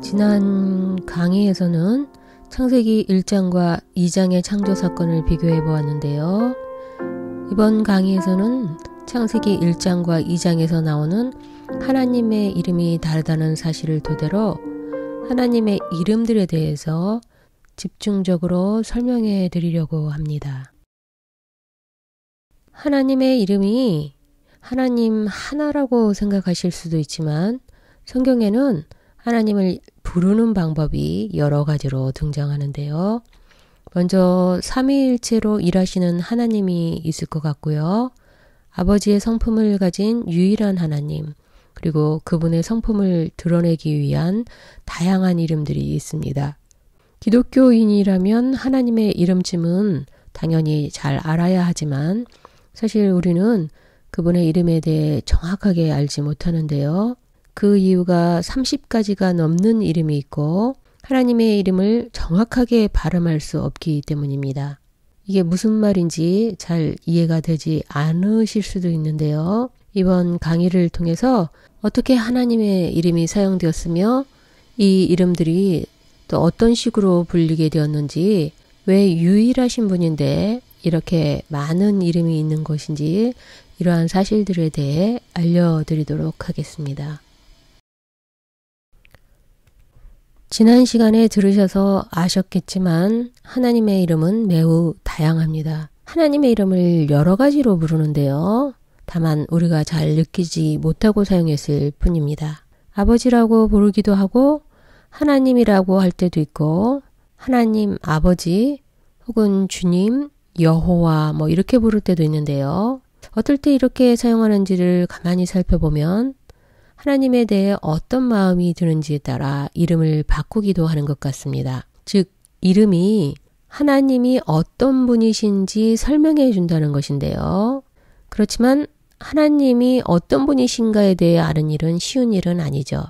지난 강의에서는 창세기 1장과 2장의 창조 사건을 비교해 보았는데요. 이번 강의에서는 창세기 1장과 2장에서 나오는 하나님의 이름이 다르다는 사실을 토대로 하나님의 이름들에 대해서 집중적으로 설명해 드리려고 합니다. 하나님의 이름이 하나님 하나라고 생각하실 수도 있지만 성경에는 하나님을 부르는 방법이 여러 가지로 등장하는데요. 먼저 삼위일체로 일하시는 하나님이 있을 것 같고요. 아버지의 성품을 가진 유일한 하나님, 그리고 그분의 성품을 드러내기 위한 다양한 이름들이 있습니다. 기독교인이라면 하나님의 이름쯤은 당연히 잘 알아야 하지만 사실 우리는 그분의 이름에 대해 정확하게 알지 못하는데요. 그 이유가 30가지가 넘는 이름이 있고 하나님의 이름을 정확하게 발음할 수 없기 때문입니다. 이게 무슨 말인지 잘 이해가 되지 않으실 수도 있는데요. 이번 강의를 통해서 어떻게 하나님의 이름이 사용되었으며 이 이름들이 또 어떤 식으로 불리게 되었는지, 왜 유일하신 분인데 이렇게 많은 이름이 있는 것인지 이러한 사실들에 대해 알려드리도록 하겠습니다. 지난 시간에 들으셔서 아셨겠지만 하나님의 이름은 매우 다양합니다. 하나님의 이름을 여러 가지로 부르는데요. 다만 우리가 잘 느끼지 못하고 사용했을 뿐입니다. 아버지라고 부르기도 하고 하나님이라고 할 때도 있고 하나님 아버지 혹은 주님, 여호와 이렇게 부를 때도 있는데요. 어떨 때 이렇게 사용하는지를 가만히 살펴보면 하나님에 대해 어떤 마음이 드는지에 따라 이름을 바꾸기도 하는 것 같습니다. 즉, 이름이 하나님이 어떤 분이신지 설명해 준다는 것인데요. 그렇지만 하나님이 어떤 분이신가에 대해 아는 일은 쉬운 일은 아니죠.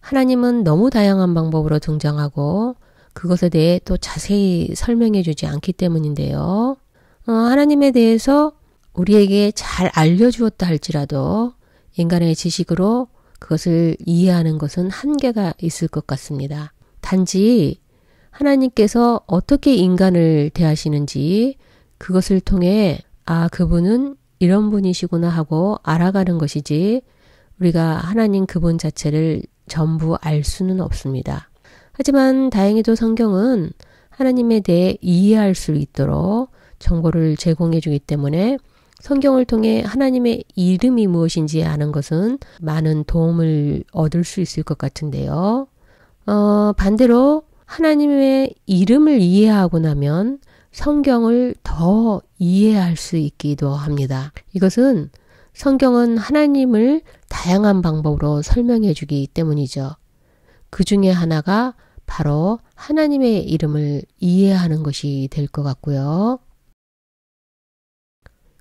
하나님은 너무 다양한 방법으로 등장하고 그것에 대해 또 자세히 설명해 주지 않기 때문인데요. 하나님에 대해서 우리에게 잘 알려주었다 할지라도 인간의 지식으로 그것을 이해하는 것은 한계가 있을 것 같습니다. 단지 하나님께서 어떻게 인간을 대하시는지 그것을 통해 그분은 이런 분이시구나 하고 알아가는 것이지 우리가 하나님 그분 자체를 전부 알 수는 없습니다. 하지만 다행히도 성경은 하나님에 대해 이해할 수 있도록 정보를 제공해 주기 때문에 성경을 통해 하나님의 이름이 무엇인지 아는 것은 많은 도움을 얻을 수 있을 것 같은데요. 반대로 하나님의 이름을 이해하고 나면 성경을 더 이해할 수 있기도 합니다. 이것은 성경은 하나님을 다양한 방법으로 설명해 주기 때문이죠. 그 중에 하나가 바로 하나님의 이름을 이해하는 것이 될 것 같고요.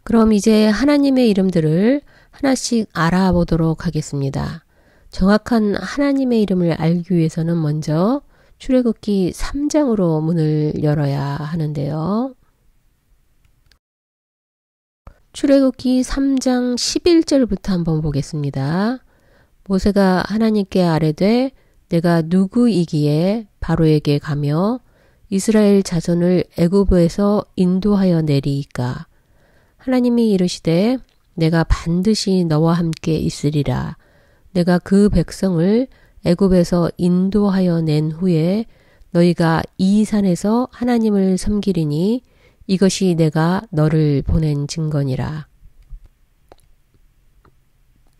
그럼 이제 하나님의 이름들을 하나씩 알아보도록 하겠습니다. 정확한 하나님의 이름을 알기 위해서는 먼저 출애굽기 3장으로 문을 열어야 하는데요. 출애굽기 3장 11절부터 한번 보겠습니다. 모세가 하나님께 아뢰되 내가 누구이기에 바로에게 가며 이스라엘 자손을 애굽에서 인도하여 내리이까. 하나님이 이르시되 내가 반드시 너와 함께 있으리라. 내가 그 백성을 애굽에서 인도하여 낸 후에 너희가 이 산에서 하나님을 섬기리니 이것이 내가 너를 보낸 증거니라.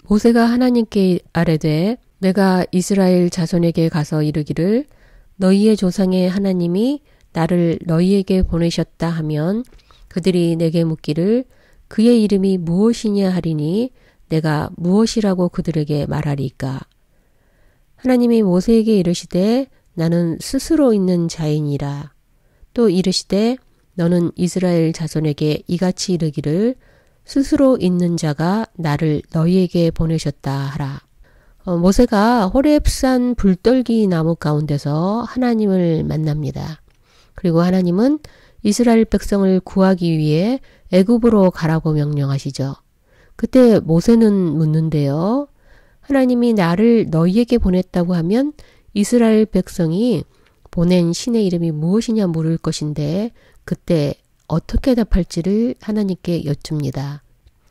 모세가 하나님께 아뢰되 내가 이스라엘 자손에게 가서 이르기를 너희의 조상의 하나님이 나를 너희에게 보내셨다 하면 그들이 내게 묻기를 그의 이름이 무엇이냐 하리니 내가 무엇이라고 그들에게 말하리까. 하나님이 모세에게 이르시되 나는 스스로 있는 자이니라. 또 이르시되 너는 이스라엘 자손에게 이같이 이르기를 스스로 있는 자가 나를 너희에게 보내셨다 하라. 모세가 호렙산 불떨기 나무 가운데서 하나님을 만납니다. 그리고 하나님은 이스라엘 백성을 구하기 위해 애굽으로 가라고 명령하시죠. 그때 모세는 묻는데요. 하나님이 나를 너희에게 보냈다고 하면 이스라엘 백성이 보낸 신의 이름이 무엇이냐 물을 것인데 그때 어떻게 답할지를 하나님께 여쭙니다.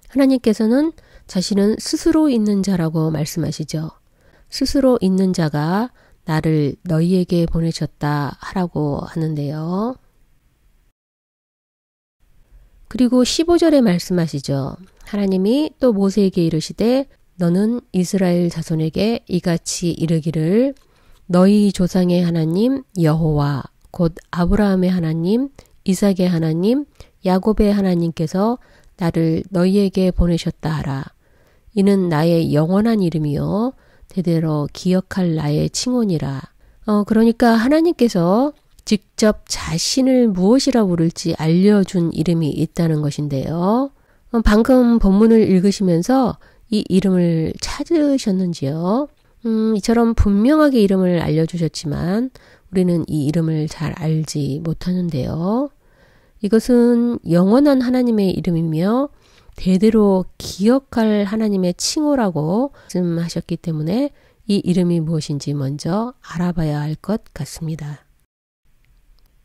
하나님께서는 자신은 스스로 있는 자라고 말씀하시죠. 스스로 있는 자가 나를 너희에게 보내셨다 하라고 하는데요. 그리고 15절에 말씀하시죠. 하나님이 또 모세에게 이르시되 너는 이스라엘 자손에게 이같이 이르기를 너희 조상의 하나님 여호와 곧 아브라함의 하나님 이삭의 하나님 야곱의 하나님께서 나를 너희에게 보내셨다 하라. 이는 나의 영원한 이름이요 대대로 기억할 나의 칭혼이라. 그러니까 하나님께서 직접 자신을 무엇이라 부를지 알려준 이름이 있다는 것인데요. 방금 본문을 읽으시면서 이 이름을 찾으셨는지요? 이처럼 분명하게 이름을 알려주셨지만 우리는 이 이름을 잘 알지 못하는데요. 이것은 영원한 하나님의 이름이며 대대로 기억할 하나님의 칭호라고 말씀하셨기 때문에 이 이름이 무엇인지 먼저 알아봐야 할 것 같습니다.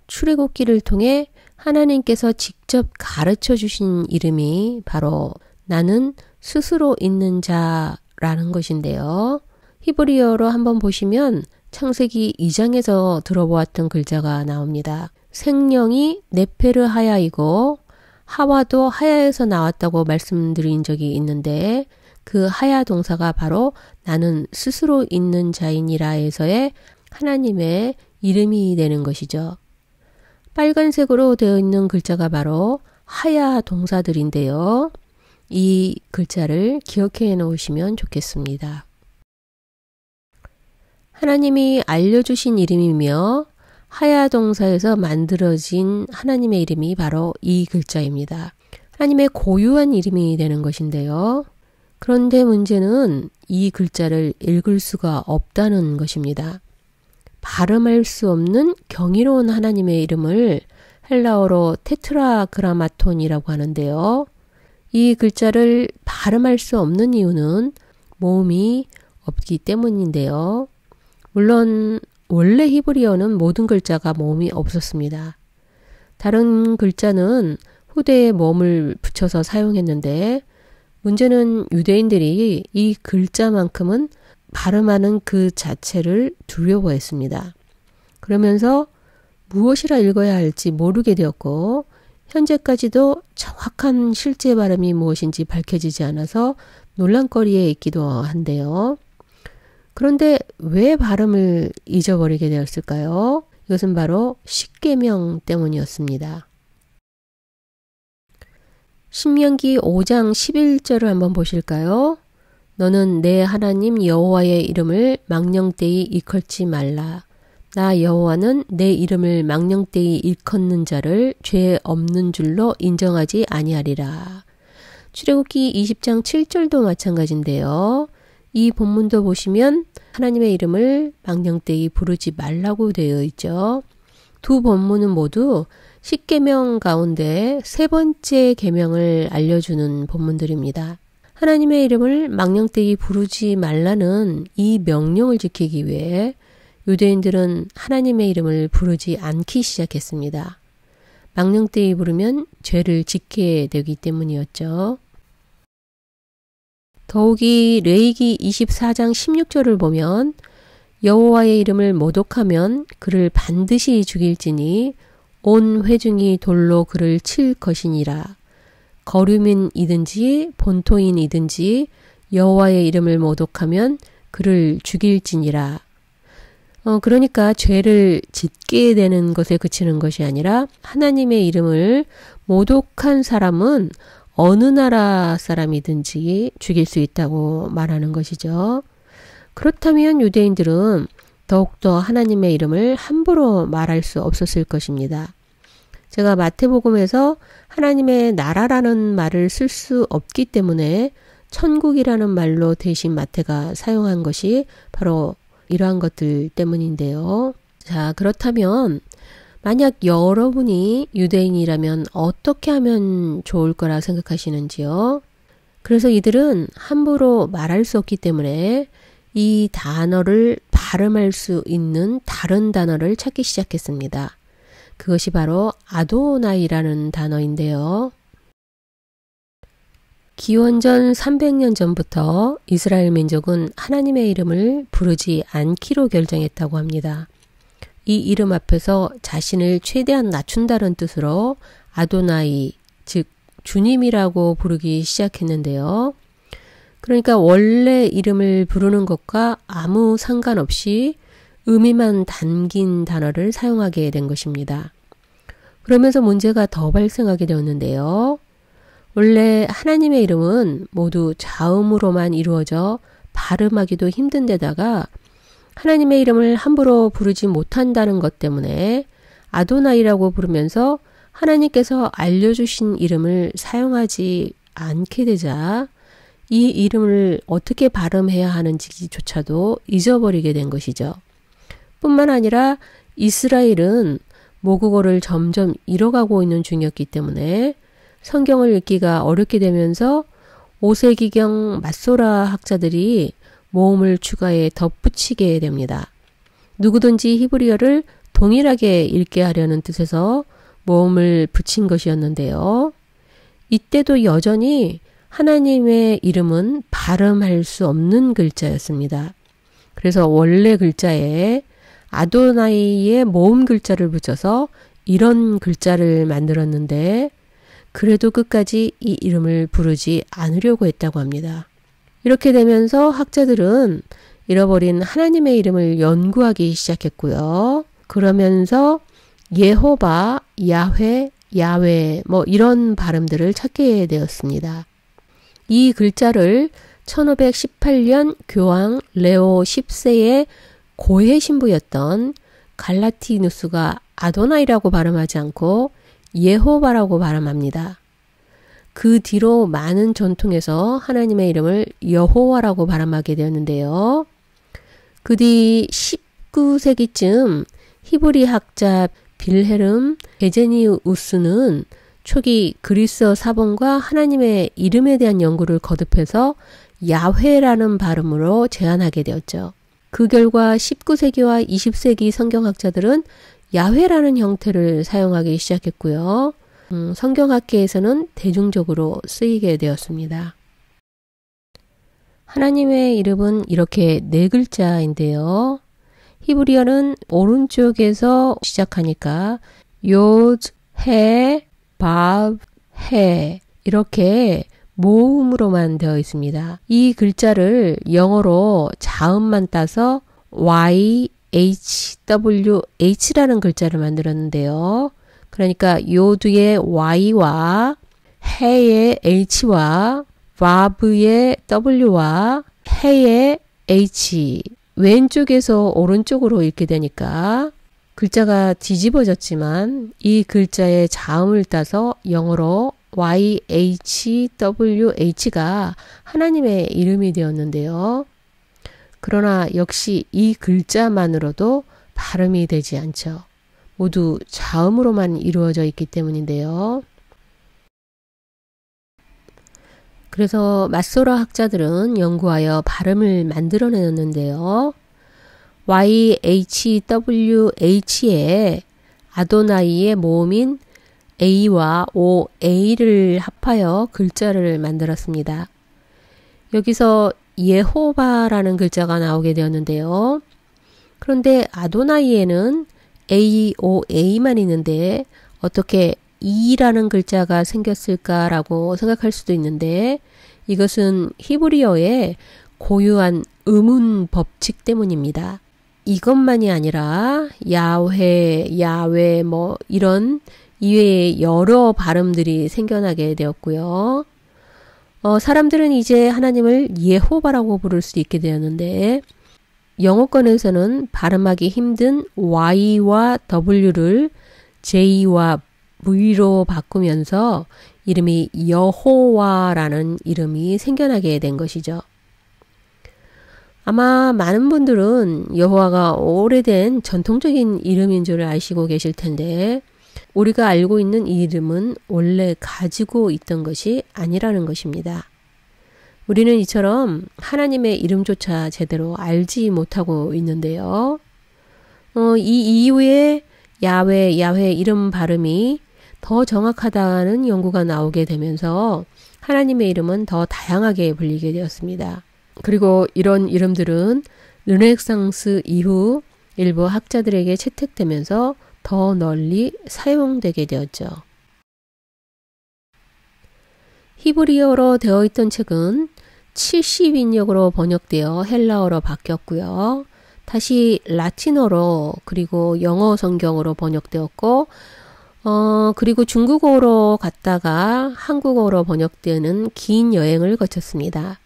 출애굽기를 통해 하나님께서 직접 가르쳐 주신 이름이 바로 나는 스스로 있는 자라는 것인데요. 히브리어로 한번 보시면 창세기 2장에서 들어보았던 글자가 나옵니다. 생명이 네페르 하야이고 하와도 하야에서 나왔다고 말씀드린 적이 있는데 그 하야 동사가 바로 나는 스스로 있는 자이니라에서의 하나님의 이름이 되는 것이죠. 빨간색으로 되어 있는 글자가 바로 하야 동사들인데요. 이 글자를 기억해 놓으시면 좋겠습니다. 하나님이 알려주신 이름이며 하야 동사에서 만들어진 하나님의 이름이 바로 이 글자입니다. 하나님의 고유한 이름이 되는 것인데요. 그런데 문제는 이 글자를 읽을 수가 없다는 것입니다. 발음할 수 없는 경이로운 하나님의 이름을 헬라어로 테트라그라마톤이라고 하는데요. 이 글자를 발음할 수 없는 이유는 모음이 없기 때문인데요. 물론 원래 히브리어는 모든 글자가 모음이 없었습니다. 다른 글자는 후대에 모음을 붙여서 사용했는데 문제는 유대인들이 이 글자만큼은 발음하는 그 자체를 두려워했습니다. 그러면서 무엇이라 읽어야 할지 모르게 되었고 현재까지도 정확한 실제 발음이 무엇인지 밝혀지지 않아서 논란거리에 있기도 한데요. 그런데 왜 발음을 잊어버리게 되었을까요? 이것은 바로 십계명 때문이었습니다. 신명기 5장 11절을 한번 보실까요? 너는 내 하나님 여호와의 이름을 망령되이 일컫지 말라. 나 여호와는 내 이름을 망령되이 일컫는 자를 죄 없는 줄로 인정하지 아니하리라. 출애굽기 20장 7절도 마찬가지인데요. 이 본문도 보시면 하나님의 이름을 망령되이 부르지 말라고 되어 있죠. 두 본문은 모두 십계명 가운데 세 번째 계명을 알려주는 본문들입니다. 하나님의 이름을 망령되이 부르지 말라는 이 명령을 지키기 위해 유대인들은 하나님의 이름을 부르지 않기 시작했습니다. 망령되이 부르면 죄를 짓게 되기 때문이었죠. 더욱이 레위기 24장 16절을 보면 여호와의 이름을 모독하면 그를 반드시 죽일지니 온 회중이 돌로 그를 칠 것이니라. 거류민이든지 본토인이든지 여호와의 이름을 모독하면 그를 죽일지니라. 그러니까 죄를 짓게 되는 것에 그치는 것이 아니라 하나님의 이름을 모독한 사람은 어느 나라 사람이든지 죽일 수 있다고 말하는 것이죠. 그렇다면 유대인들은 더욱더 하나님의 이름을 함부로 말할 수 없었을 것입니다. 제가 마태복음에서 하나님의 나라라는 말을 쓸 수 없기 때문에 천국이라는 말로 대신 마태가 사용한 것이 바로 이러한 것들 때문인데요. 자, 그렇다면 만약 여러분이 유대인이라면 어떻게 하면 좋을 거라 생각하시는지요? 그래서 이들은 함부로 말할 수 없기 때문에 이 단어를 발음할 수 있는 다른 단어를 찾기 시작했습니다. 그것이 바로 아도나이라는 단어인데요. 기원전 300년 전부터 이스라엘 민족은 하나님의 이름을 부르지 않기로 결정했다고 합니다. 이 이름 앞에서 자신을 최대한 낮춘다는 뜻으로 아도나이, 즉 주님이라고 부르기 시작했는데요. 그러니까 원래 이름을 부르는 것과 아무 상관없이 의미만 담긴 단어를 사용하게 된 것입니다. 그러면서 문제가 더 발생하게 되었는데요. 원래 하나님의 이름은 모두 자음으로만 이루어져 발음하기도 힘든 데다가 하나님의 이름을 함부로 부르지 못한다는 것 때문에 아도나이라고 부르면서 하나님께서 알려주신 이름을 사용하지 않게 되자 이 이름을 어떻게 발음해야 하는지조차도 잊어버리게 된 것이죠. 뿐만 아니라 이스라엘은 모국어를 점점 잃어가고 있는 중이었기 때문에 성경을 읽기가 어렵게 되면서 5세기경 맛소라 학자들이 모음을 추가해 덧붙이게 됩니다. 누구든지 히브리어를 동일하게 읽게 하려는 뜻에서 모음을 붙인 것이었는데요. 이때도 여전히 하나님의 이름은 발음할 수 없는 글자였습니다. 그래서 원래 글자에 아도나이의 모음 글자를 붙여서 이런 글자를 만들었는데 그래도 끝까지 이 이름을 부르지 않으려고 했다고 합니다. 이렇게 되면서 학자들은 잃어버린 하나님의 이름을 연구하기 시작했고요. 그러면서 예호바, 야훼, 야외 이런 발음들을 찾게 되었습니다. 이 글자를 1518년 교황 레오 10세의 고해 신부였던 갈라티누스가 아도나이라고 발음하지 않고 예호바라고 발음합니다. 그 뒤로 많은 전통에서 하나님의 이름을 여호와라고 발음하게 되었는데요. 그 뒤 19세기쯤 히브리 학자 빌헤름 게제니우스는 초기 그리스어 사본과 하나님의 이름에 대한 연구를 거듭해서 야훼라는 발음으로 제안하게 되었죠. 그 결과 19세기와 20세기 성경학자들은 야훼라는 형태를 사용하기 시작했고요. 성경학계에서는 대중적으로 쓰이게 되었습니다. 하나님의 이름은 이렇게 4글자인데요. 히브리어는 오른쪽에서 시작하니까 요드, 해, 밥, 해 이렇게 모음으로만 되어 있습니다. 이 글자를 영어로 자음만 따서 Y, H, W, H라는 글자를 만들었는데요. 그러니까 요드의 Y와 해의 H와 밥의 W와 해의 H 왼쪽에서 오른쪽으로 읽게 되니까 글자가 뒤집어졌지만 이 글자의 자음을 따서 영어로 YHWH가 하나님의 이름이 되었는데요. 그러나 역시 이 글자만으로도 발음이 되지 않죠. 모두 자음으로만 이루어져 있기 때문인데요. 그래서 맛소라 학자들은 연구하여 발음을 만들어내었는데요. YHWH에 아도나이의 모음인 A와 OA를 합하여 글자를 만들었습니다. 여기서 예호바라는 글자가 나오게 되었는데요. 그런데 아도나이에는 AOA만 있는데 어떻게 E라는 글자가 생겼을까라고 생각할 수도 있는데 이것은 히브리어의 고유한 음운 법칙 때문입니다. 이것만이 아니라 야훼, 야외 이런 이외의 여러 발음들이 생겨나게 되었고요. 사람들은 이제 하나님을 예호바라고 부를 수 있게 되었는데 영어권에서는 발음하기 힘든 Y와 W를 J와 V로 바꾸면서 이름이 여호와라는 이름이 생겨나게 된 것이죠. 아마 많은 분들은 여호와가 오래된 전통적인 이름인 줄 아시고 계실 텐데 우리가 알고 있는 이 이름은 원래 가지고 있던 것이 아니라는 것입니다. 우리는 이처럼 하나님의 이름조차 제대로 알지 못하고 있는데요. 이 이후에 야훼 이름 발음이 더 정확하다는 연구가 나오게 되면서 하나님의 이름은 더 다양하게 불리게 되었습니다. 그리고 이런 이름들은 르네상스 이후 일부 학자들에게 채택되면서 더 널리 사용되게 되었죠. 히브리어로 되어 있던 책은 70인역으로 번역되어 헬라어로 바뀌었고요. 다시 라틴어로 그리고 영어 성경으로 번역되었고 그리고 중국어로 갔다가 한국어로 번역되는 긴 여행을 거쳤습니다.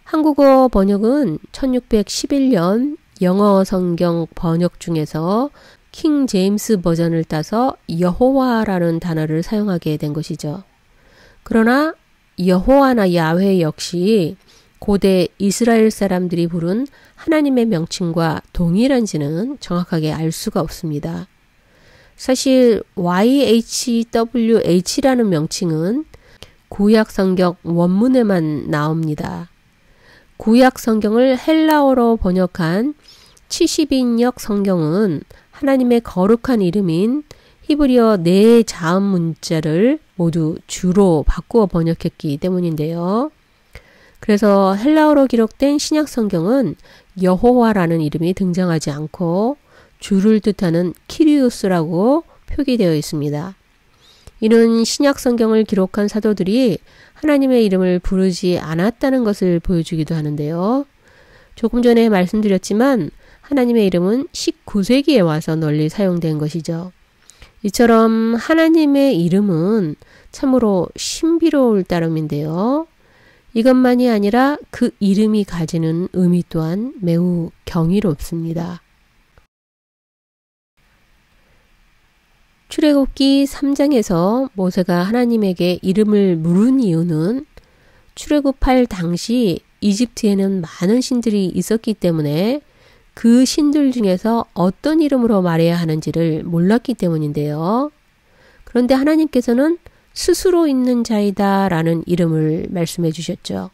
한국어 번역은 1611년 영어 성경 번역 중에서 킹 제임스 버전을 따서 여호와라는 단어를 사용하게 된 것이죠. 그러나 여호와나 야훼 역시 고대 이스라엘 사람들이 부른 하나님의 명칭과 동일한지는 정확하게 알 수가 없습니다. 사실 YHWH라는 명칭은 구약 성경 원문에만 나옵니다. 구약 성경을 헬라어로 번역한 70인역 성경은 하나님의 거룩한 이름인 히브리어 네 자음 문자를 모두 주로 바꾸어 번역했기 때문인데요. 그래서 헬라어로 기록된 신약 성경은 여호와라는 이름이 등장하지 않고 주를 뜻하는 키리우스라고 표기되어 있습니다. 이는 신약 성경을 기록한 사도들이 하나님의 이름을 부르지 않았다는 것을 보여주기도 하는데요. 조금 전에 말씀드렸지만 하나님의 이름은 19세기에 와서 널리 사용된 것이죠. 이처럼 하나님의 이름은 참으로 신비로울 따름인데요. 이것만이 아니라 그 이름이 가지는 의미 또한 매우 경이롭습니다. 출애굽기 3장에서 모세가 하나님에게 이름을 물은 이유는 출애굽할 당시 이집트에는 많은 신들이 있었기 때문에 그 신들 중에서 어떤 이름으로 말해야 하는지를 몰랐기 때문인데요. 그런데 하나님께서는 스스로 있는 자이다 라는 이름을 말씀해 주셨죠.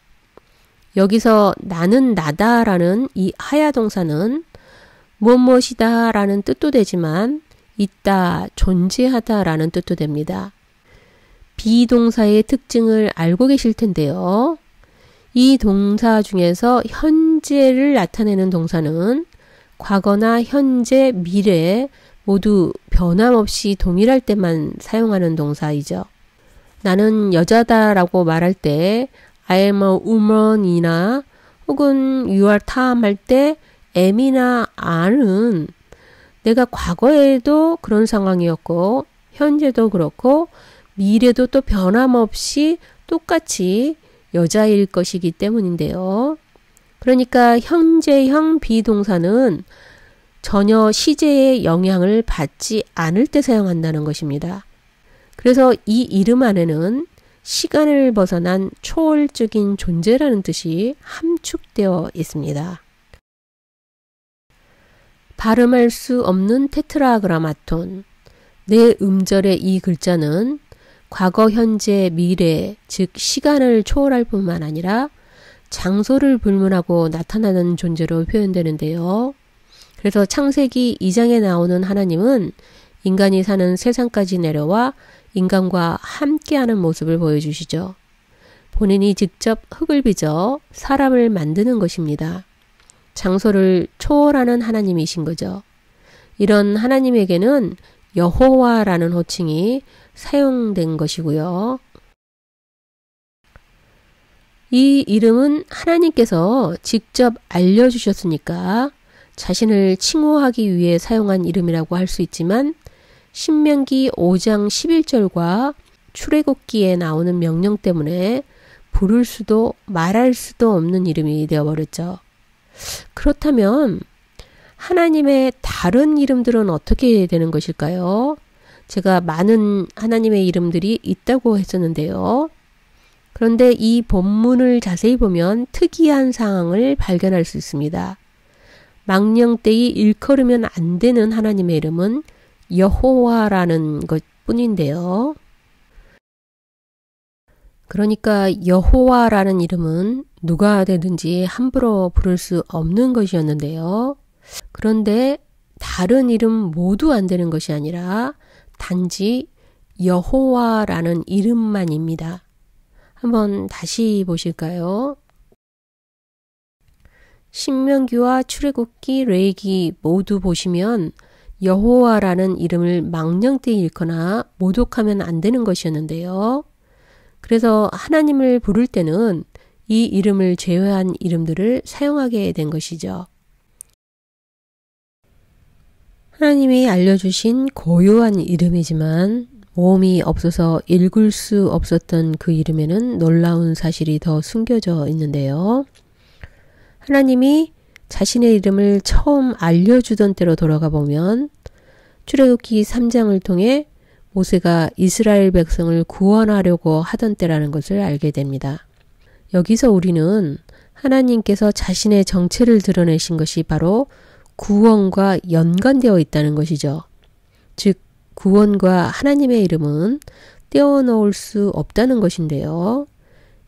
여기서 나는 나다라는 이 하야 동사는 무엇이다 라는 뜻도 되지만 있다, 존재하다 라는 뜻도 됩니다. 비동사의 특징을 알고 계실 텐데요. 이 동사 중에서 현재를 나타내는 동사는 과거나 현재, 미래 모두 변함없이 동일할 때만 사용하는 동사이죠. 나는 여자다라고 말할 때 I am a woman이나 혹은 you are Tom 할 때 am이나 are는 내가 과거에도 그런 상황이었고 현재도 그렇고 미래도 또 변함없이 똑같이 여자일 것이기 때문인데요. 그러니까 현재형 비동사는 전혀 시제의 영향을 받지 않을 때 사용한다는 것입니다. 그래서 이 이름 안에는 시간을 벗어난 초월적인 존재라는 뜻이 함축되어 있습니다. 발음할 수 없는 테트라그라마톤, 네 음절의 이 글자는 과거, 현재, 미래, 즉 시간을 초월할 뿐만 아니라 장소를 불문하고 나타나는 존재로 표현되는데요. 그래서 창세기 2장에 나오는 하나님은 인간이 사는 세상까지 내려와 인간과 함께하는 모습을 보여주시죠. 본인이 직접 흙을 빚어 사람을 만드는 것입니다. 장소를 초월하는 하나님이신 거죠. 이런 하나님에게는 여호와라는 호칭이 사용된 것이고요. 이 이름은 하나님께서 직접 알려주셨으니까 자신을 칭호하기 위해 사용한 이름이라고 할 수 있지만 신명기 5장 11절과 출애굽기에 나오는 명령 때문에 부를 수도 말할 수도 없는 이름이 되어버렸죠. 그렇다면 하나님의 다른 이름들은 어떻게 되는 것일까요? 제가 많은 하나님의 이름들이 있다고 했었는데요. 그런데 이 본문을 자세히 보면 특이한 상황을 발견할 수 있습니다. 망령되이 일컬으면 안 되는 하나님의 이름은 여호와라는 것 뿐인데요. 그러니까 여호와라는 이름은 누가 되든지 함부로 부를 수 없는 것이었는데요. 그런데 다른 이름 모두 안 되는 것이 아니라 단지 여호와라는 이름만입니다. 한번 다시 보실까요? 신명기와 출애굽기, 레위기 모두 보시면 여호와라는 이름을 망령되이 읽거나 모독하면 안 되는 것이었는데요. 그래서 하나님을 부를 때는 이 이름을 제외한 이름들을 사용하게 된 것이죠. 하나님이 알려주신 고유한 이름이지만 모음이 없어서 읽을 수 없었던 그 이름에는 놀라운 사실이 더 숨겨져 있는데요. 하나님이 자신의 이름을 처음 알려주던 때로 돌아가 보면 출애굽기 3장을 통해 모세가 이스라엘 백성을 구원하려고 하던 때라는 것을 알게 됩니다. 여기서 우리는 하나님께서 자신의 정체를 드러내신 것이 바로 구원과 연관되어 있다는 것이죠. 즉 구원과 하나님의 이름은 떼어놓을 수 없다는 것인데요.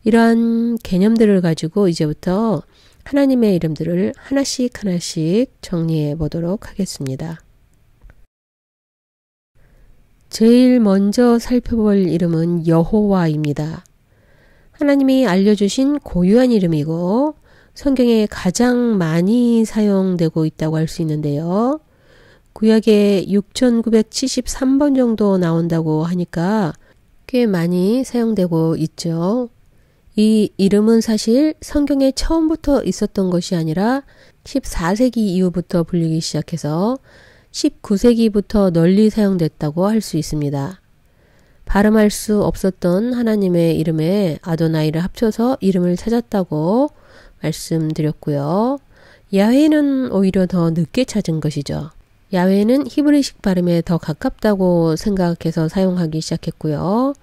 이러한 개념들을 가지고 이제부터 하나님의 이름들을 하나씩 하나씩 정리해 보도록 하겠습니다. 제일 먼저 살펴볼 이름은 여호와입니다. 하나님이 알려주신 고유한 이름이고 성경에 가장 많이 사용되고 있다고 할 수 있는데요. 구약에 6973번 정도 나온다고 하니까 꽤 많이 사용되고 있죠. 이 이름은 사실 성경에 처음부터 있었던 것이 아니라 14세기 이후부터 불리기 시작해서 19세기부터 널리 사용됐다고 할 수 있습니다. 발음할 수 없었던 하나님의 이름에 아도나이를 합쳐서 이름을 찾았다고 말씀드렸고요. 야훼는 오히려 더 늦게 찾은 것이죠. 야훼는 히브리식 발음에 더 가깝다고 생각해서 사용하기 시작했고요.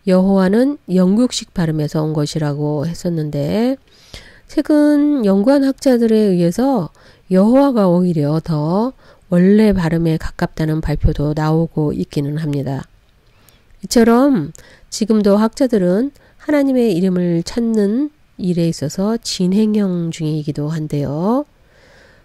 여호와는 영국식 발음에서 온 것이라고 했었는데 최근 연구한 학자들에 의해서 여호와가 오히려 더 원래 발음에 가깝다는 발표도 나오고 있기는 합니다. 이처럼 지금도 학자들은 하나님의 이름을 찾는 일에 있어서 진행형 중이기도 한데요.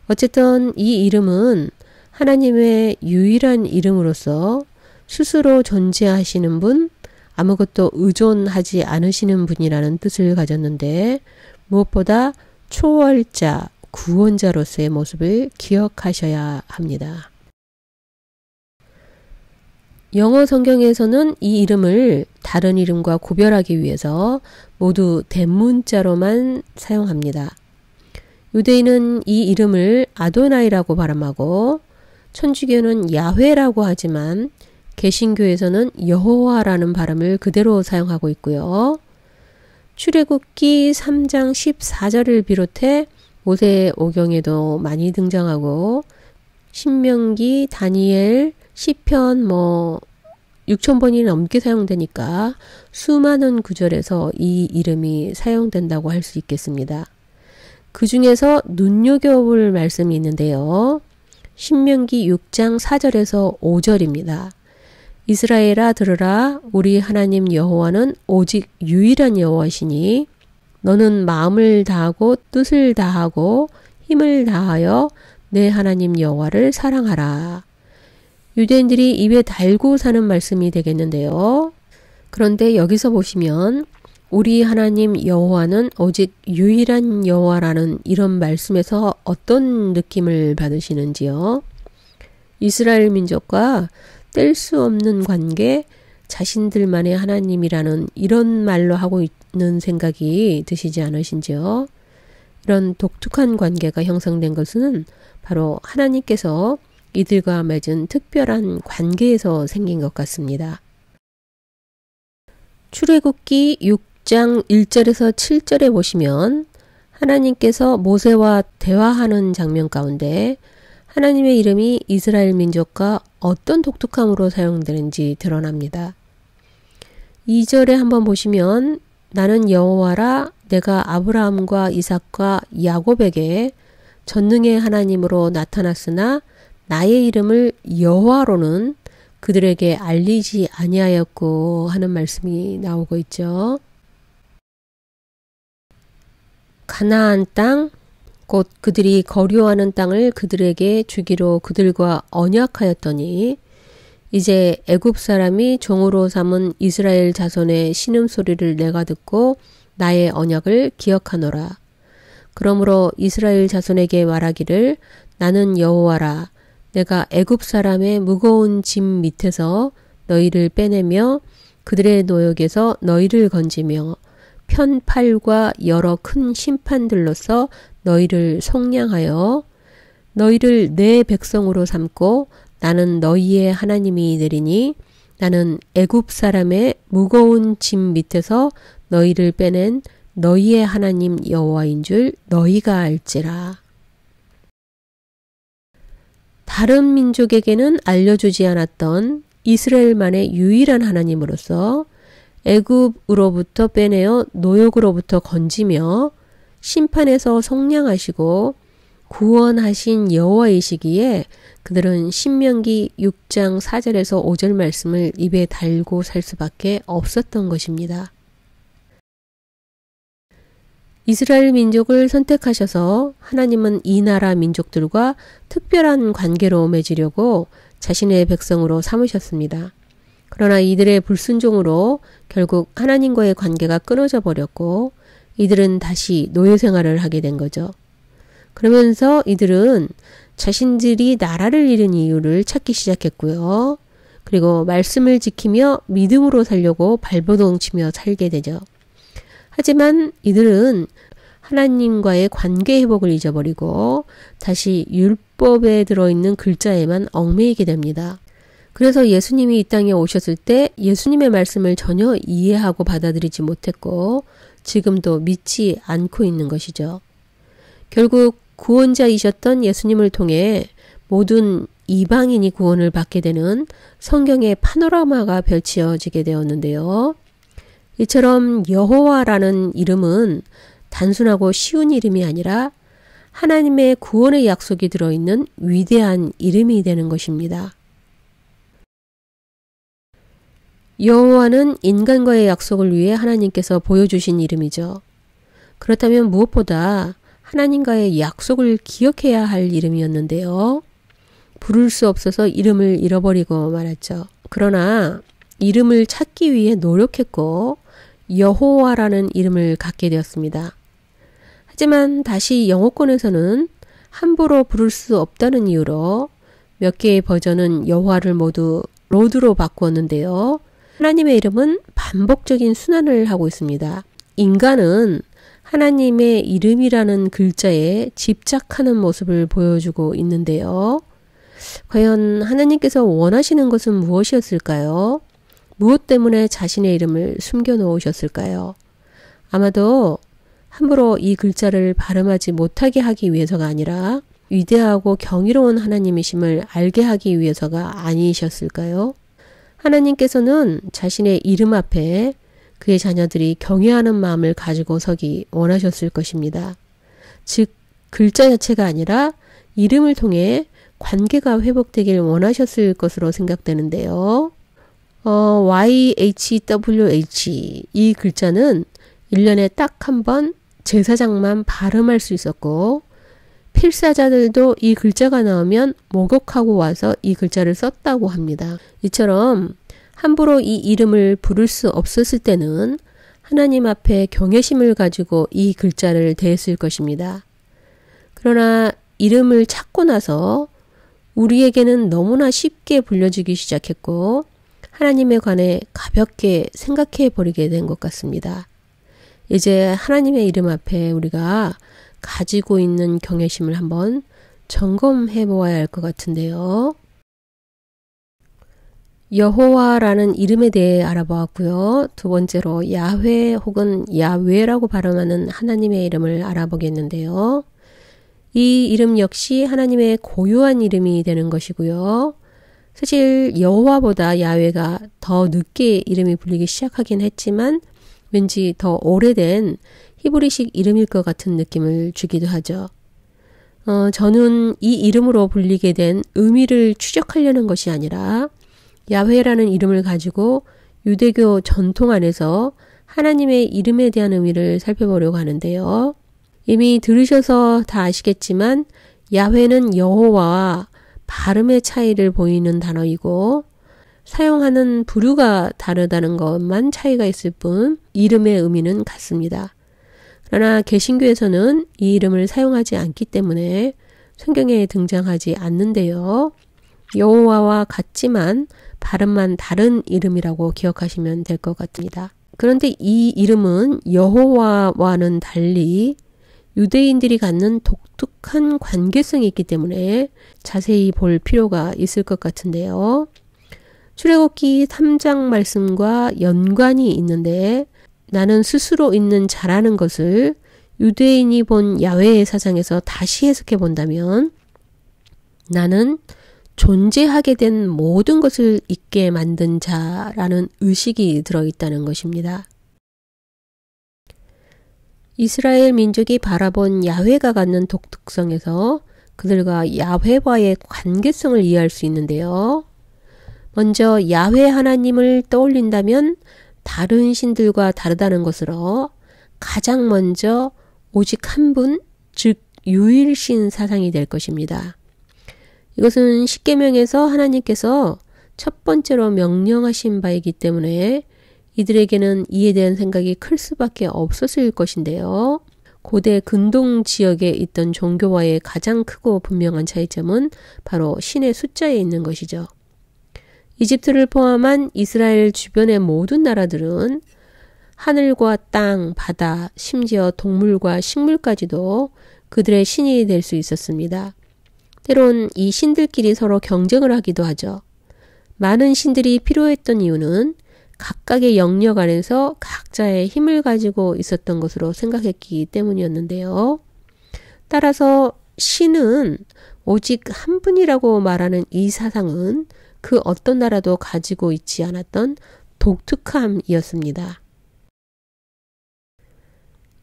어쨌든 이 이름은 하나님의 유일한 이름으로서 스스로 존재하시는 분, 아무것도 의존하지 않으시는 분이라는 뜻을 가졌는데 무엇보다 초월자, 구원자로서의 모습을 기억하셔야 합니다. 영어 성경에서는 이 이름을 다른 이름과 구별하기 위해서 모두 대문자로만 사용합니다. 유대인은 이 이름을 아도나이라고 발음하고 천주교는 야훼라고 하지만 개신교에서는 여호와라는 발음을 그대로 사용하고 있고요. 출애굽기 3장 14절을 비롯해 모세 오경에도 많이 등장하고 신명기, 다니엘, 시편 6,000번이 넘게 사용되니까 수많은 구절에서 이 이름이 사용된다고 할 수 있겠습니다. 그 중에서 눈여겨볼 말씀이 있는데요. 신명기 6장 4절에서 5절입니다. 이스라엘아 들으라 우리 하나님 여호와는 오직 유일한 여호와시니 너는 마음을 다하고 뜻을 다하고 힘을 다하여 내 하나님 여호와를 사랑하라. 유대인들이 입에 달고 사는 말씀이 되겠는데요. 그런데 여기서 보시면 우리 하나님 여호와는 오직 유일한 여호와라는 이런 말씀에서 어떤 느낌을 받으시는지요? 이스라엘 민족과 뗄 수 없는 관계, 자신들만의 하나님이라는 이런 말로 하고 있는 생각이 드시지 않으신지요? 이런 독특한 관계가 형성된 것은 바로 하나님께서 이들과 맺은 특별한 관계에서 생긴 것 같습니다. 출애굽기 6장 1절에서 7절에 보시면 하나님께서 모세와 대화하는 장면 가운데 하나님의 이름이 이스라엘 민족과 어떤 독특함으로 사용되는지 드러납니다. 2절에 한번 보시면 나는 여호와라 내가 아브라함과 이삭과 야곱에게 전능의 하나님으로 나타났으나 나의 이름을 여호와로는 그들에게 알리지 아니하였고 하는 말씀이 나오고 있죠. 가나안 땅, 곧 그들이 거류하는 땅을 그들에게 주기로 그들과 언약하였더니 이제 애굽 사람이 종으로 삼은 이스라엘 자손의 신음소리를 내가 듣고 나의 언약을 기억하노라. 그러므로 이스라엘 자손에게 말하기를 나는 여호와라 내가 애굽 사람의 무거운 짐 밑에서 너희를 빼내며 그들의 노역에서 너희를 건지며 편팔과 여러 큰 심판들로서 너희를 속량하여 너희를 내 백성으로 삼고 나는 너희의 하나님이 되리니 나는 애굽 사람의 무거운 짐 밑에서 너희를 빼낸 너희의 하나님 여호와인 줄 너희가 알지라. 다른 민족에게는 알려주지 않았던 이스라엘만의 유일한 하나님으로서 애굽으로부터 빼내어 노역으로부터 건지며 심판에서 속량하시고 구원하신 여호와이시기에 그들은 신명기 6장 4절에서 5절 말씀을 입에 달고 살 수밖에 없었던 것입니다. 이스라엘 민족을 선택하셔서 하나님은 이 나라 민족들과 특별한 관계로 맺으려고 자신의 백성으로 삼으셨습니다. 그러나 이들의 불순종으로 결국 하나님과의 관계가 끊어져 버렸고 이들은 다시 노예 생활을 하게 된 거죠. 그러면서 이들은 자신들이 나라를 잃은 이유를 찾기 시작했고요. 그리고 말씀을 지키며 믿음으로 살려고 발버둥치며 살게 되죠. 하지만 이들은 하나님과의 관계 회복을 잊어버리고 다시 율법에 들어있는 글자에만 얽매이게 됩니다. 그래서 예수님이 이 땅에 오셨을 때 예수님의 말씀을 전혀 이해하고 받아들이지 못했고 지금도 믿지 않고 있는 것이죠. 결국 구원자이셨던 예수님을 통해 모든 이방인이 구원을 받게 되는 성경의 파노라마가 펼쳐지게 되었는데요. 이처럼 여호와라는 이름은 단순하고 쉬운 이름이 아니라 하나님의 구원의 약속이 들어있는 위대한 이름이 되는 것입니다. 여호와는 인간과의 약속을 위해 하나님께서 보여주신 이름이죠. 그렇다면 무엇보다 하나님과의 약속을 기억해야 할 이름이었는데요. 부를 수 없어서 이름을 잃어버리고 말았죠. 그러나 이름을 찾기 위해 노력했고 여호와라는 이름을 갖게 되었습니다. 하지만 다시 영어권에서는 함부로 부를 수 없다는 이유로 몇 개의 버전은 여호와를 모두 로드로 바꾸었는데요. 하나님의 이름은 반복적인 순환을 하고 있습니다. 인간은 하나님의 이름이라는 글자에 집착하는 모습을 보여주고 있는데요. 과연 하나님께서 원하시는 것은 무엇이었을까요? 무엇 때문에 자신의 이름을 숨겨놓으셨을까요? 아마도 함부로 이 글자를 발음하지 못하게 하기 위해서가 아니라 위대하고 경이로운 하나님이심을 알게 하기 위해서가 아니셨을까요? 하나님께서는 자신의 이름 앞에 그의 자녀들이 경외하는 마음을 가지고 서기 원하셨을 것입니다. 즉 글자 자체가 아니라 이름을 통해 관계가 회복되길 원하셨을 것으로 생각되는데요. YHWH 이 글자는 1년에 딱 한 번 제사장만 발음할 수 있었고 필사자들도 이 글자가 나오면 목욕하고 와서 이 글자를 썼다고 합니다. 이처럼 함부로 이 이름을 부를 수 없었을 때는 하나님 앞에 경외심을 가지고 이 글자를 대했을 것입니다. 그러나 이름을 찾고 나서 우리에게는 너무나 쉽게 불려지기 시작했고 하나님에 관해 가볍게 생각해 버리게 된 것 같습니다. 이제 하나님의 이름 앞에 우리가 가지고 있는 경외심을 한번 점검해 보아야 할 것 같은데요. 여호와라는 이름에 대해 알아보았고요. 두 번째로 야훼 혹은 야훼라고 발음하는 하나님의 이름을 알아보겠는데요. 이 이름 역시 하나님의 고유한 이름이 되는 것이고요. 사실 여호와보다 야훼가 더 늦게 이름이 불리기 시작하긴 했지만 왠지 더 오래된 히브리식 이름일 것 같은 느낌을 주기도 하죠. 저는 이 이름으로 불리게 된 의미를 추적하려는 것이 아니라 야훼라는 이름을 가지고 유대교 전통 안에서 하나님의 이름에 대한 의미를 살펴보려고 하는데요. 이미 들으셔서 다 아시겠지만 야훼는 여호와와 발음의 차이를 보이는 단어이고 사용하는 부류가 다르다는 것만 차이가 있을 뿐 이름의 의미는 같습니다. 그러나 개신교에서는 이 이름을 사용하지 않기 때문에 성경에 등장하지 않는데요. 여호와와 같지만 발음만 다른 이름이라고 기억하시면 될 것 같습니다. 그런데 이 이름은 여호와와는 달리 유대인들이 갖는 독특한 관계성이 있기 때문에 자세히 볼 필요가 있을 것 같은데요. 출애굽기 3장 말씀과 연관이 있는데 나는 스스로 있는 자라는 것을 유대인이 본 야훼의 사상에서 다시 해석해 본다면 나는 존재하게 된 모든 것을 있게 만든 자라는 의식이 들어있다는 것입니다. 이스라엘 민족이 바라본 야훼가 갖는 독특성에서 그들과 야훼와의 관계성을 이해할 수 있는데요. 먼저 야훼 하나님을 떠올린다면 다른 신들과 다르다는 것으로 가장 먼저 오직 한 분, 즉 유일신 사상이 될 것입니다. 이것은 십계명에서 하나님께서 첫 번째로 명령하신 바이기 때문에 이들에게는 이에 대한 생각이 클 수밖에 없었을 것인데요. 고대 근동 지역에 있던 종교와의 가장 크고 분명한 차이점은 바로 신의 숫자에 있는 것이죠. 이집트를 포함한 이스라엘 주변의 모든 나라들은 하늘과 땅, 바다, 심지어 동물과 식물까지도 그들의 신이 될 수 있었습니다. 때론 이 신들끼리 서로 경쟁을 하기도 하죠. 많은 신들이 필요했던 이유는 각각의 영역 안에서 각자의 힘을 가지고 있었던 것으로 생각했기 때문이었는데요. 따라서 신은 오직 한 분이라고 말하는 이 사상은 그 어떤 나라도 가지고 있지 않았던 독특함이었습니다.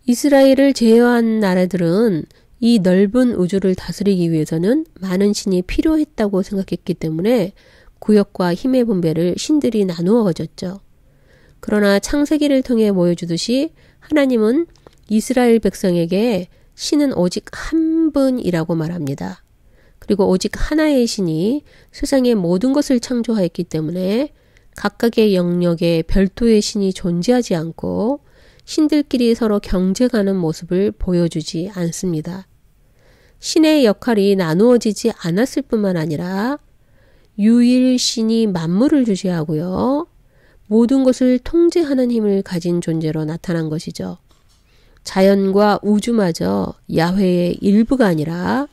이스라엘을 제외한 나라들은 이 넓은 우주를 다스리기 위해서는 많은 신이 필요했다고 생각했기 때문에 구역과 힘의 분배를 신들이 나누어 가졌죠. 그러나 창세기를 통해 보여주듯이 하나님은 이스라엘 백성에게 신은 오직 한 분이라고 말합니다. 그리고 오직 하나의 신이 세상의 모든 것을 창조하였기 때문에 각각의 영역에 별도의 신이 존재하지 않고 신들끼리 서로 경쟁하는 모습을 보여주지 않습니다. 신의 역할이 나누어지지 않았을 뿐만 아니라 유일신이 만물을 주재하고요. 모든 것을 통제하는 힘을 가진 존재로 나타난 것이죠. 자연과 우주마저 야훼의 일부가 아니라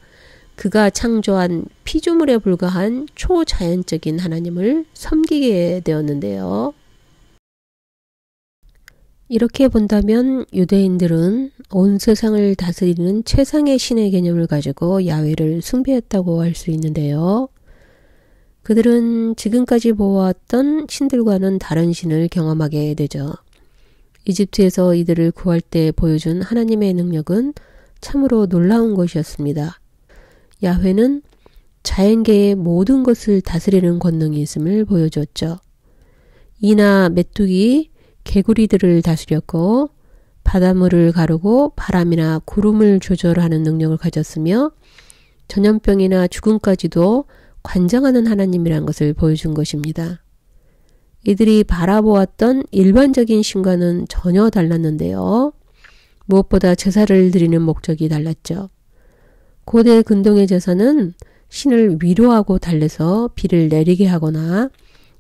그가 창조한 피조물에 불과한 초자연적인 하나님을 섬기게 되었는데요. 이렇게 본다면 유대인들은 온 세상을 다스리는 최상의 신의 개념을 가지고 야훼를 숭배했다고 할 수 있는데요. 그들은 지금까지 보아왔던 신들과는 다른 신을 경험하게 되죠. 이집트에서 이들을 구할 때 보여준 하나님의 능력은 참으로 놀라운 것이었습니다. 야훼는 자연계의 모든 것을 다스리는 권능이 있음을 보여줬죠. 이나 메뚜기, 개구리들을 다스렸고 바닷물을 가르고 바람이나 구름을 조절하는 능력을 가졌으며 전염병이나 죽음까지도 관장하는 하나님이란 것을 보여준 것입니다. 이들이 바라보았던 일반적인 신과는 전혀 달랐는데요. 무엇보다 제사를 드리는 목적이 달랐죠. 고대 근동의 제사는 신을 위로하고 달래서 비를 내리게 하거나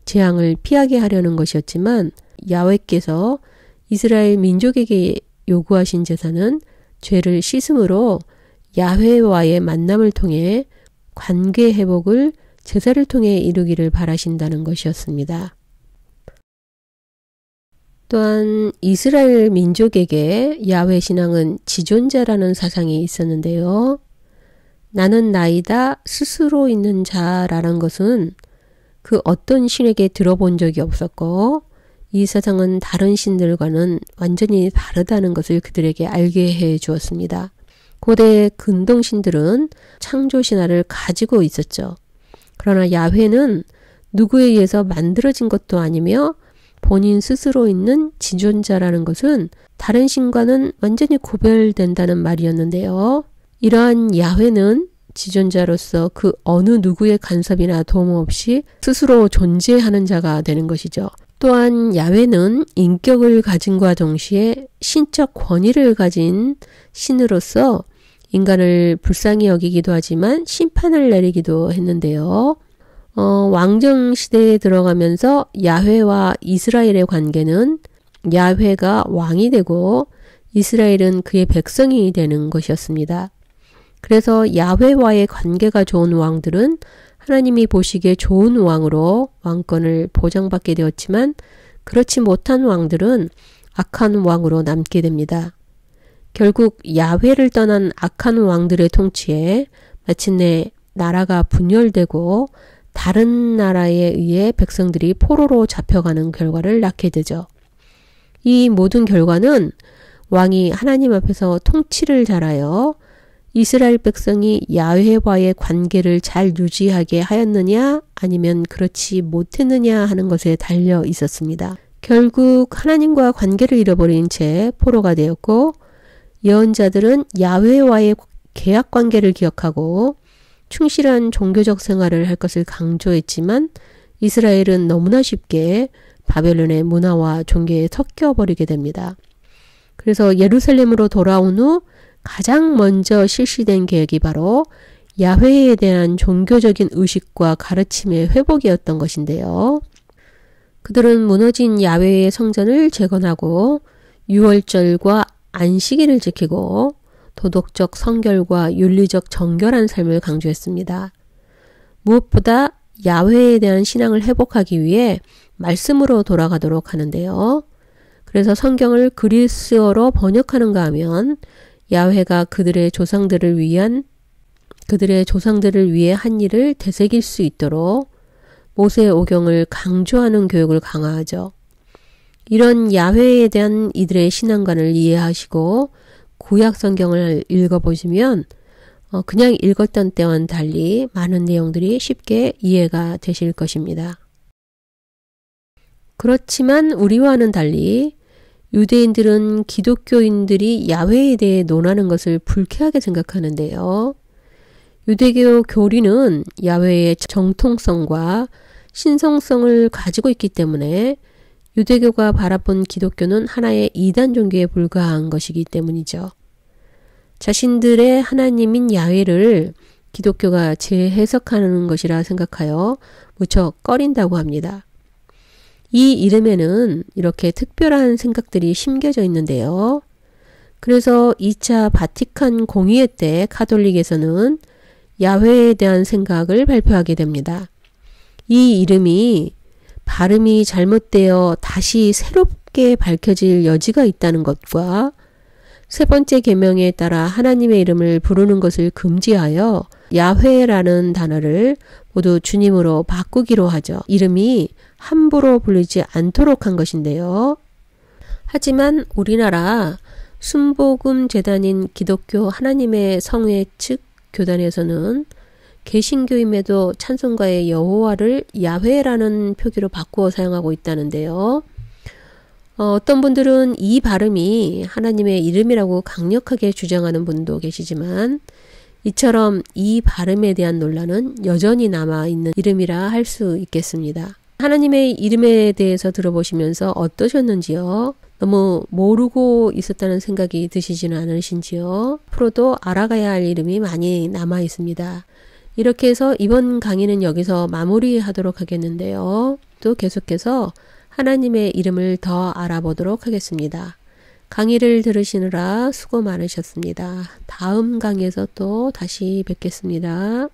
재앙을 피하게 하려는 것이었지만 야훼께서 이스라엘 민족에게 요구하신 제사는 죄를 씻음으로 야훼와의 만남을 통해 관계 회복을 제사를 통해 이루기를 바라신다는 것이었습니다. 또한 이스라엘 민족에게 야훼 신앙은 지존자라는 사상이 있었는데요. 나는 나이다 스스로 있는 자라는 것은 그 어떤 신에게 들어본 적이 없었고 이 세상은 다른 신들과는 완전히 다르다는 것을 그들에게 알게 해 주었습니다. 고대 근동신들은 창조 신화를 가지고 있었죠. 그러나 야훼는 누구에 의해서 만들어진 것도 아니며 본인 스스로 있는 지존자라는 것은 다른 신과는 완전히 구별된다는 말이었는데요. 이러한 야훼는 지존자로서 그 어느 누구의 간섭이나 도움 없이 스스로 존재하는 자가 되는 것이죠. 또한 야훼는 인격을 가진과 동시에 신적 권위를 가진 신으로서 인간을 불쌍히 여기기도 하지만 심판을 내리기도 했는데요. 왕정 시대에 들어가면서 야훼와 이스라엘의 관계는 야훼가 왕이 되고 이스라엘은 그의 백성이 되는 것이었습니다. 그래서 야훼와의 관계가 좋은 왕들은 하나님이 보시기에 좋은 왕으로 왕권을 보장받게 되었지만 그렇지 못한 왕들은 악한 왕으로 남게 됩니다. 결국 야훼를 떠난 악한 왕들의 통치에 마침내 나라가 분열되고 다른 나라에 의해 백성들이 포로로 잡혀가는 결과를 낳게 되죠. 이 모든 결과는 왕이 하나님 앞에서 통치를 잘하여 이스라엘 백성이 야훼와의 관계를 잘 유지하게 하였느냐 아니면 그렇지 못했느냐 하는 것에 달려 있었습니다. 결국 하나님과 관계를 잃어버린 채 포로가 되었고 예언자들은 야훼와의 계약 관계를 기억하고 충실한 종교적 생활을 할 것을 강조했지만 이스라엘은 너무나 쉽게 바벨론의 문화와 종교에 섞여버리게 됩니다. 그래서 예루살렘으로 돌아온 후 가장 먼저 실시된 계획이 바로 야훼에 대한 종교적인 의식과 가르침의 회복이었던 것인데요. 그들은 무너진 야훼의 성전을 재건하고 유월절과 안식일을 지키고 도덕적 성결과 윤리적 정결한 삶을 강조했습니다. 무엇보다 야훼에 대한 신앙을 회복하기 위해 말씀으로 돌아가도록 하는데요. 그래서 성경을 그리스어로 번역하는가 하면 야훼가 그들의 조상들을 위해 한 일을 되새길 수 있도록 모세 오경을 강조하는 교육을 강화하죠. 이런 야훼에 대한 이들의 신앙관을 이해하시고 구약 성경을 읽어보시면 그냥 읽었던 때와는 달리 많은 내용들이 쉽게 이해가 되실 것입니다. 그렇지만 우리와는 달리 유대인들은 기독교인들이 야훼에 대해 논하는 것을 불쾌하게 생각하는데요. 유대교 교리는 야훼의 정통성과 신성성을 가지고 있기 때문에 유대교가 바라본 기독교는 하나의 이단 종교에 불과한 것이기 때문이죠. 자신들의 하나님인 야훼를 기독교가 재해석하는 것이라 생각하여 무척 꺼린다고 합니다. 이 이름에는 이렇게 특별한 생각들이 심겨져 있는데요. 그래서 2차 바티칸 공의회 때 가톨릭에서는 야훼에 대한 생각을 발표하게 됩니다. 이 이름이 발음이 잘못되어 다시 새롭게 밝혀질 여지가 있다는 것과 세 번째 계명에 따라 하나님의 이름을 부르는 것을 금지하여 야훼라는 단어를 모두 주님으로 바꾸기로 하죠. 이름이 함부로 불리지 않도록 한 것인데요. 하지만 우리나라 순복음 재단인 기독교 하나님의 성회 측 교단에서는 개신교임에도 찬송가의 여호와를 야훼라는 표기로 바꾸어 사용하고 있다는데요. 어떤 분들은 이 발음이 하나님의 이름이라고 강력하게 주장하는 분도 계시지만 이처럼 이 발음에 대한 논란은 여전히 남아있는 이름이라 할 수 있겠습니다. 하나님의 이름에 대해서 들어보시면서 어떠셨는지요? 너무 모르고 있었다는 생각이 드시지는 않으신지요? 앞으로도 알아가야 할 이름이 많이 남아 있습니다. 이렇게 해서 이번 강의는 여기서 마무리하도록 하겠는데요. 또 계속해서 하나님의 이름을 더 알아보도록 하겠습니다. 강의를 들으시느라 수고 많으셨습니다. 다음 강의에서 또 다시 뵙겠습니다.